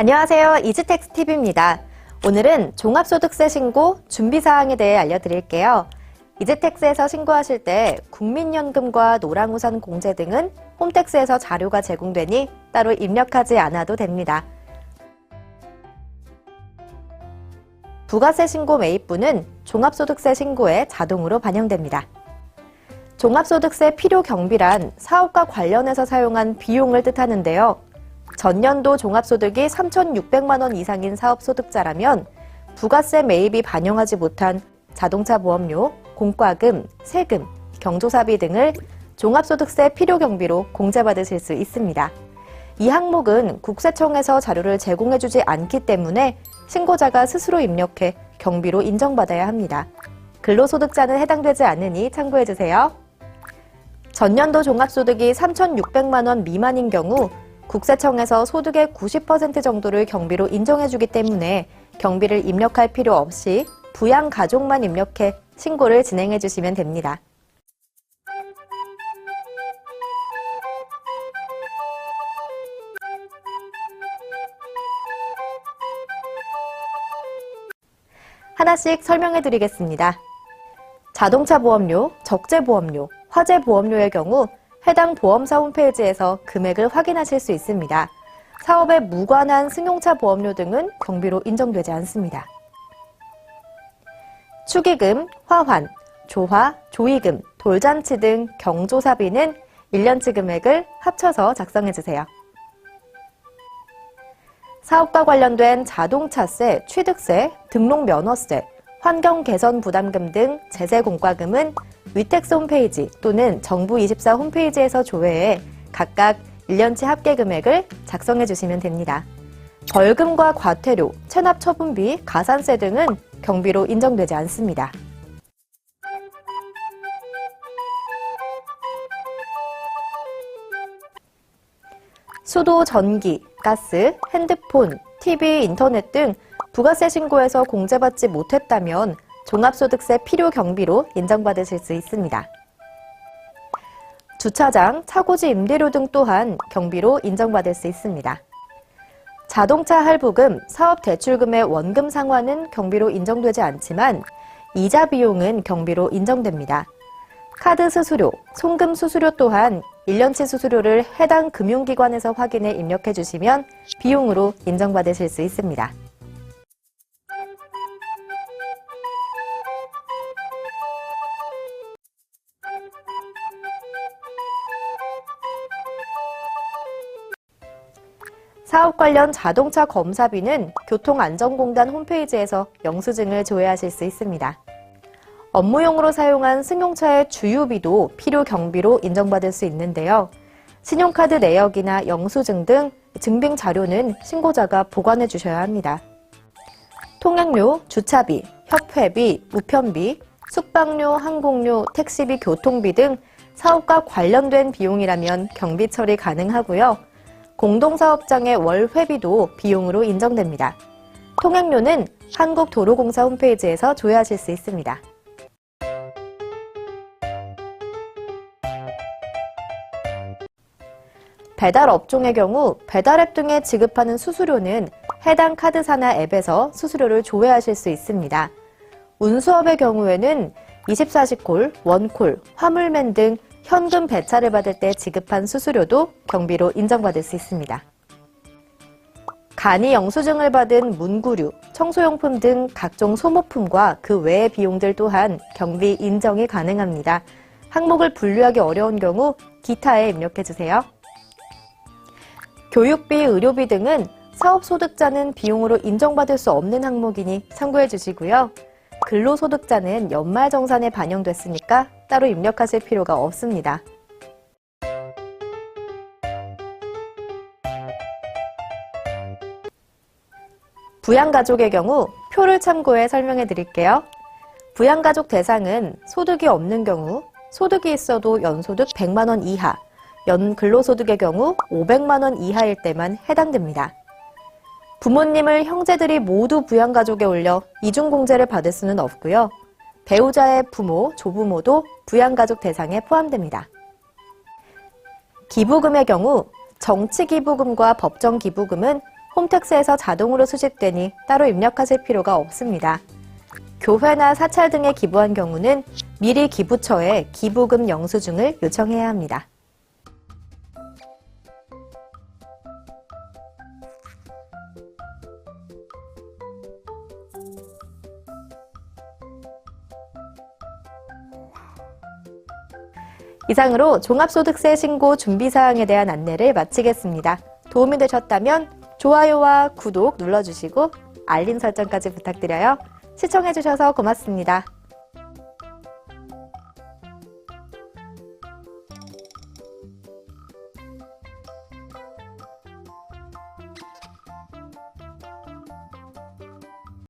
안녕하세요. 이즈텍스TV입니다. 오늘은 종합소득세 신고 준비사항에 대해 알려드릴게요. 이즈텍스에서 신고하실 때 국민연금과 노랑우산 공제 등은 홈택스에서 자료가 제공되니 따로 입력하지 않아도 됩니다. 부가세 신고 매입부는 종합소득세 신고에 자동으로 반영됩니다. 종합소득세 필요 경비란 사업과 관련해서 사용한 비용을 뜻하는데요. 전년도 종합소득이 3,600만 원 이상인 사업소득자라면 부가세 매입이 반영하지 못한 자동차 보험료, 공과금, 세금, 경조사비 등을 종합소득세 필요 경비로 공제받으실 수 있습니다. 이 항목은 국세청에서 자료를 제공해주지 않기 때문에 신고자가 스스로 입력해 경비로 인정받아야 합니다. 근로소득자는 해당되지 않으니 참고해주세요. 전년도 종합소득이 3,600만 원 미만인 경우 국세청에서 소득의 90% 정도를 경비로 인정해주기 때문에 경비를 입력할 필요 없이 부양가족만 입력해 신고를 진행해주시면 됩니다. 하나씩 설명해 드리겠습니다. 자동차 보험료, 적재 보험료, 화재 보험료의 경우 해당 보험사 홈페이지에서 금액을 확인하실 수 있습니다. 사업에 무관한 승용차 보험료 등은 경비로 인정되지 않습니다. 축의금, 화환, 조화, 조의금, 돌잔치 등 경조사비는 1년치 금액을 합쳐서 작성해주세요. 사업과 관련된 자동차세, 취득세, 등록면허세, 환경개선부담금 등 제세공과금은 위텍스 홈페이지 또는 정부24 홈페이지에서 조회해 각각 1년치 합계 금액을 작성해 주시면 됩니다. 벌금과 과태료, 체납처분비, 가산세 등은 경비로 인정되지 않습니다. 수도, 전기, 가스, 핸드폰, TV, 인터넷 등 부가세 신고에서 공제받지 못했다면 종합소득세 필요 경비로 인정받으실 수 있습니다. 주차장, 차고지 임대료 등 또한 경비로 인정받을 수 있습니다. 자동차 할부금, 사업대출금의 원금 상환은 경비로 인정되지 않지만 이자 비용은 경비로 인정됩니다. 카드 수수료, 송금 수수료 또한 1년치 수수료를 해당 금융기관에서 확인해 입력해 주시면 비용으로 인정받으실 수 있습니다. 사업 관련 자동차 검사비는 교통안전공단 홈페이지에서 영수증을 조회하실 수 있습니다. 업무용으로 사용한 승용차의 주유비도 필요 경비로 인정받을 수 있는데요. 신용카드 내역이나 영수증 등 증빙 자료는 신고자가 보관해 주셔야 합니다. 통행료, 주차비, 협회비, 우편비, 숙박료, 항공료, 택시비, 교통비 등 사업과 관련된 비용이라면 경비 처리 가능하고요. 공동사업장의 월 회비도 비용으로 인정됩니다. 통행료는 한국도로공사 홈페이지에서 조회하실 수 있습니다. 배달 업종의 경우 배달앱 등에 지급하는 수수료는 해당 카드사나 앱에서 수수료를 조회하실 수 있습니다. 운수업의 경우에는 24시콜, 원콜, 화물맨 등 현금 배차를 받을 때 지급한 수수료도 경비로 인정받을 수 있습니다. 간이 영수증을 받은 문구류, 청소용품 등 각종 소모품과 그 외의 비용들 또한 경비 인정이 가능합니다. 항목을 분류하기 어려운 경우 기타에 입력해주세요. 교육비, 의료비 등은 사업소득자는 비용으로 인정받을 수 없는 항목이니 참고해 주시고요. 근로소득자는 연말정산에 반영됐으니까 따로 입력하실 필요가 없습니다. 부양가족의 경우 표를 참고해 설명해 드릴게요. 부양가족 대상은 소득이 없는 경우, 소득이 있어도 연소득 100만 원 이하, 연근로소득의 경우 500만 원 이하일 때만 해당됩니다. 부모님을 형제들이 모두 부양가족에 올려 이중공제를 받을 수는 없고요. 배우자의 부모, 조부모도 부양가족 대상에 포함됩니다. 기부금의 경우 정치기부금과 법정기부금은 홈택스에서 자동으로 수집되니 따로 입력하실 필요가 없습니다. 교회나 사찰 등에 기부한 경우는 미리 기부처에 기부금 영수증을 요청해야 합니다. 이상으로 종합소득세 신고 준비사항에 대한 안내를 마치겠습니다. 도움이 되셨다면 좋아요와 구독 눌러주시고 알림 설정까지 부탁드려요. 시청해주셔서 고맙습니다.